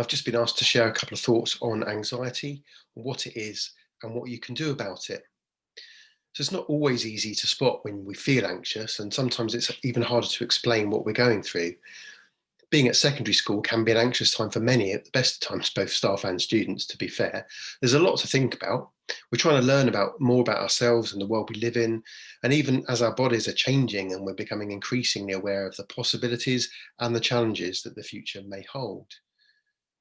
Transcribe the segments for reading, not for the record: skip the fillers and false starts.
I've just been asked to share a couple of thoughts on anxiety, what it is, and what you can do about it. So it's not always easy to spot when we feel anxious, and sometimes it's even harder to explain what we're going through. Being at secondary school can be an anxious time for many, at the best of times, both staff and students, to be fair. There's a lot to think about. We're trying to learn more about ourselves and the world we live in. And even as our bodies are changing and we're becoming increasingly aware of the possibilities and the challenges that the future may hold.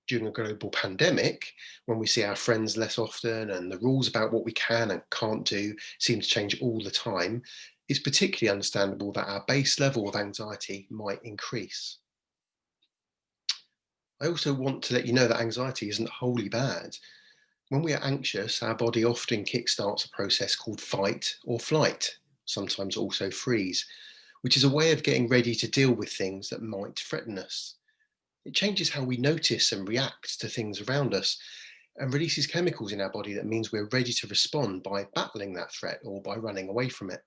During a global pandemic, when we see our friends less often and the rules about what we can and can't do seem to change all the time, it's particularly understandable that our base level of anxiety might increase. I also want to let you know that anxiety isn't wholly bad. When we are anxious, our body often kickstarts a process called fight or flight, sometimes also freeze, which is a way of getting ready to deal with things that might threaten us. It changes how we notice and react to things around us and releases chemicals in our body that means we're ready to respond by battling that threat or by running away from it.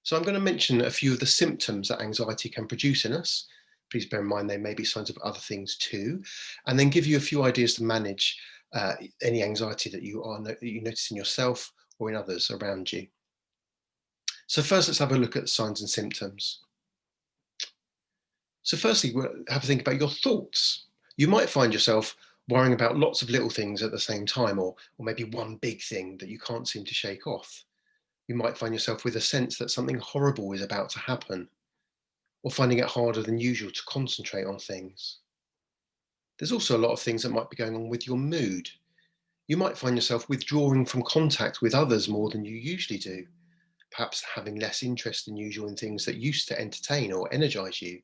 So I'm going to mention a few of the symptoms that anxiety can produce in us. Please bear in mind there may be signs of other things too, and then give you a few ideas to manage any anxiety that you notice in yourself or in others around you. So first, let's have a look at the signs and symptoms. So firstly, we'll have a think about your thoughts. You might find yourself worrying about lots of little things at the same time, or maybe one big thing that you can't seem to shake off. You might find yourself with a sense that something horrible is about to happen, or finding it harder than usual to concentrate on things. There's also a lot of things that might be going on with your mood. You might find yourself withdrawing from contact with others more than you usually do, perhaps having less interest than usual in things that used to entertain or energize you,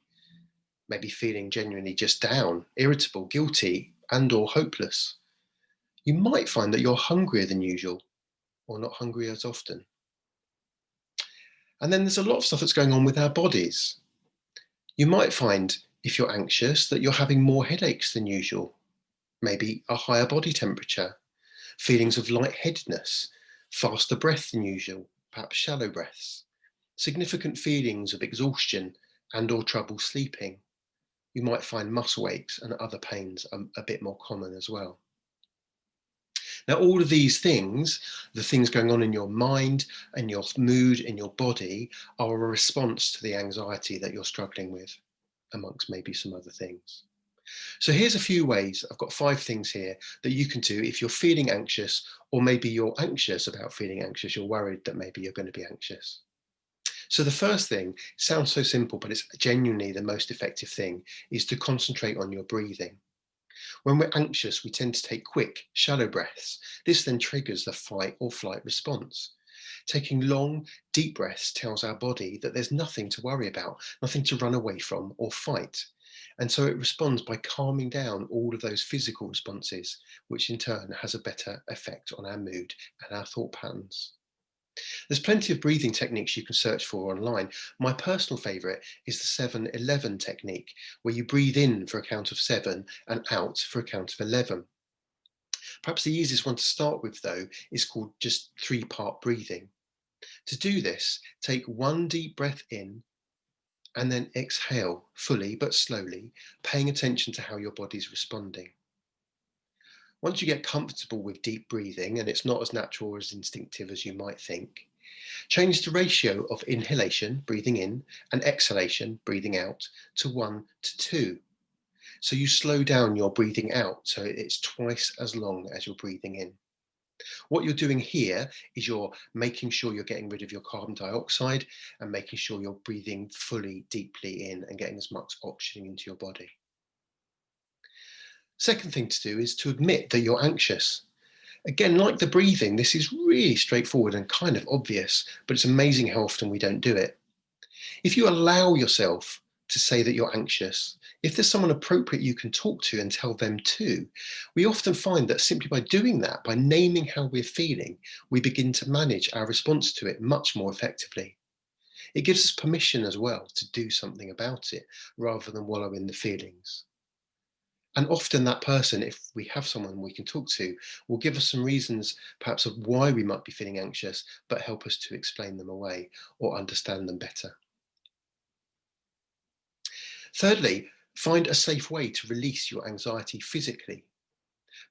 maybe feeling genuinely just down, irritable, guilty, and/or hopeless. You might find that you're hungrier than usual, or not hungry as often. And then there's a lot of stuff that's going on with our bodies. You might find, if you're anxious, that you're having more headaches than usual, maybe a higher body temperature, feelings of lightheadedness, faster breath than usual, perhaps shallow breaths, significant feelings of exhaustion and/or trouble sleeping. You might find muscle aches and other pains are a bit more common as well. Now, all of these things, the things going on in your mind and your mood and your body, are a response to the anxiety that you're struggling with, amongst maybe some other things. So here's a few ways. I've got 5 things here that you can do if you're feeling anxious, or maybe you're anxious about feeling anxious, you're worried that maybe you're going to be anxious. So the first thing sounds so simple, but it's genuinely the most effective thing, is to concentrate on your breathing. When we're anxious, we tend to take quick, shallow breaths. This then triggers the fight or flight response. Taking long, deep breaths tells our body that there's nothing to worry about, nothing to run away from or fight. And so it responds by calming down all of those physical responses, which in turn has a better effect on our mood and our thought patterns. There's plenty of breathing techniques you can search for online. My personal favourite is the 7-11 technique, where you breathe in for a count of 7 and out for a count of 11. Perhaps the easiest one to start with, though, is called just 3-part breathing. To do this, take 1 deep breath in and then exhale fully but slowly, paying attention to how your body's responding. Once you get comfortable with deep breathing, and it's not as natural or as instinctive as you might think, change the ratio of inhalation, breathing in, and exhalation, breathing out, to 1 to 2. So you slow down your breathing out so it's twice as long as you're breathing in. What you're doing here is you're making sure you're getting rid of your carbon dioxide and making sure you're breathing fully, deeply in and getting as much oxygen into your body. Second thing to do is to admit that you're anxious. Again, like the breathing, this is really straightforward and kind of obvious, but it's amazing how often we don't do it. If you allow yourself to say that you're anxious, if there's someone appropriate you can talk to and tell them too, we often find that simply by doing that, by naming how we're feeling, we begin to manage our response to it much more effectively. It gives us permission as well to do something about it rather than wallow in the feelings. And often that person, if we have someone we can talk to, will give us some reasons perhaps of why we might be feeling anxious, but help us to explain them away or understand them better. Thirdly, Find a safe way to release your anxiety physically.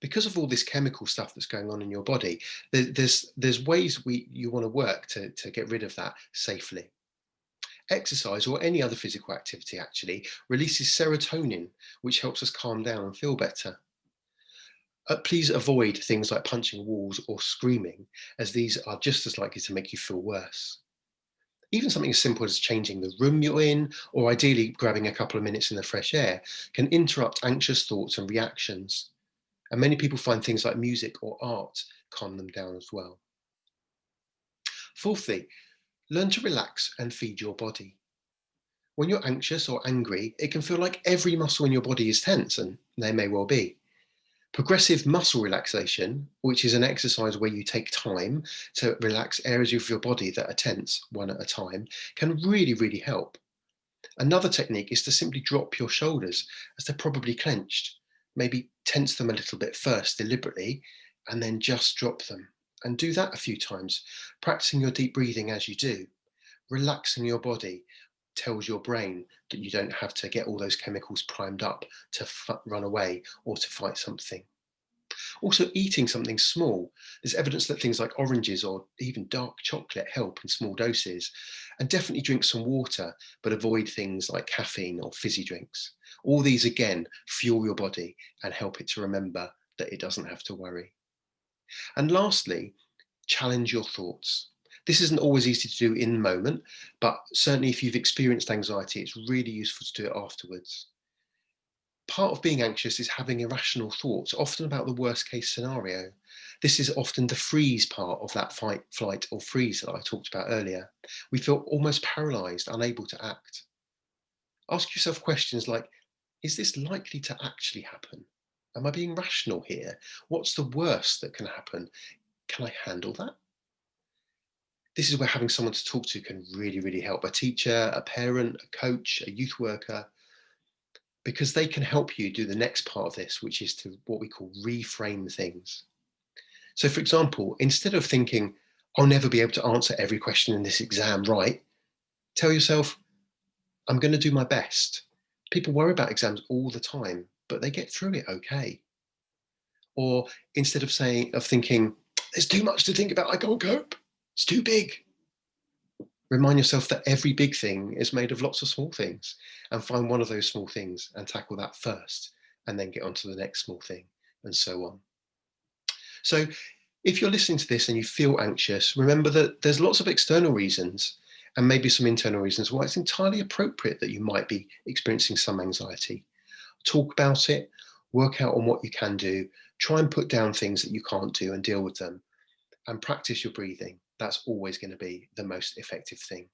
Because of all this chemical stuff that's going on in your body, there's ways you want to work to get rid of that safely. Exercise or any other physical activity actually releases serotonin, which helps us calm down and feel better. Please avoid things like punching walls or screaming, as these are just as likely to make you feel worse. Even something as simple as changing the room you're in, or ideally grabbing a couple of minutes in the fresh air, can interrupt anxious thoughts and reactions. And many people find things like music or art calm them down as well. Fourthly, learn to relax and feed your body. When you're anxious or angry, it can feel like every muscle in your body is tense, and they may well be. Progressive muscle relaxation, which is an exercise where you take time to relax areas of your body that are tense one at a time, can really, really help. Another technique is to simply drop your shoulders as they're probably clenched. Maybe tense them a little bit first deliberately, and then just drop them. And do that a few times, practicing your deep breathing as you do. Relaxing your body tells your brain that you don't have to get all those chemicals primed up to run away or to fight something. Also, eating something small. There's evidence that things like oranges or even dark chocolate help in small doses. And definitely drink some water, but avoid things like caffeine or fizzy drinks. All these, again, fuel your body and help it to remember that it doesn't have to worry. And lastly, challenge your thoughts. This isn't always easy to do in the moment, but certainly if you've experienced anxiety, it's really useful to do it afterwards. Part of being anxious is having irrational thoughts, often about the worst case scenario. This is often the freeze part of that fight, flight, or freeze that I talked about earlier. We feel almost paralyzed, unable to act. Ask yourself questions like, is this likely to actually happen? Am I being rational here? What's the worst that can happen? Can I handle that? This is where having someone to talk to can really, really help. A teacher, a parent, a coach, a youth worker, because they can help you do the next part of this, which is to what we call reframe things. So, for example, instead of thinking, I'll never be able to answer every question in this exam right, tell yourself, I'm going to do my best. People worry about exams all the time, but they get through it okay. Or instead of thinking, there's too much to think about, I can't cope, it's too big. Remind yourself that every big thing is made of lots of small things, and find one of those small things and tackle that first, and then get on to the next small thing, and so on. So, if you're listening to this and you feel anxious, remember that there's lots of external reasons and maybe some internal reasons why it's entirely appropriate that you might be experiencing some anxiety. Talk about it, work out on what you can do, try and put down things that you can't do and deal with them, and practice your breathing. That's always going to be the most effective thing.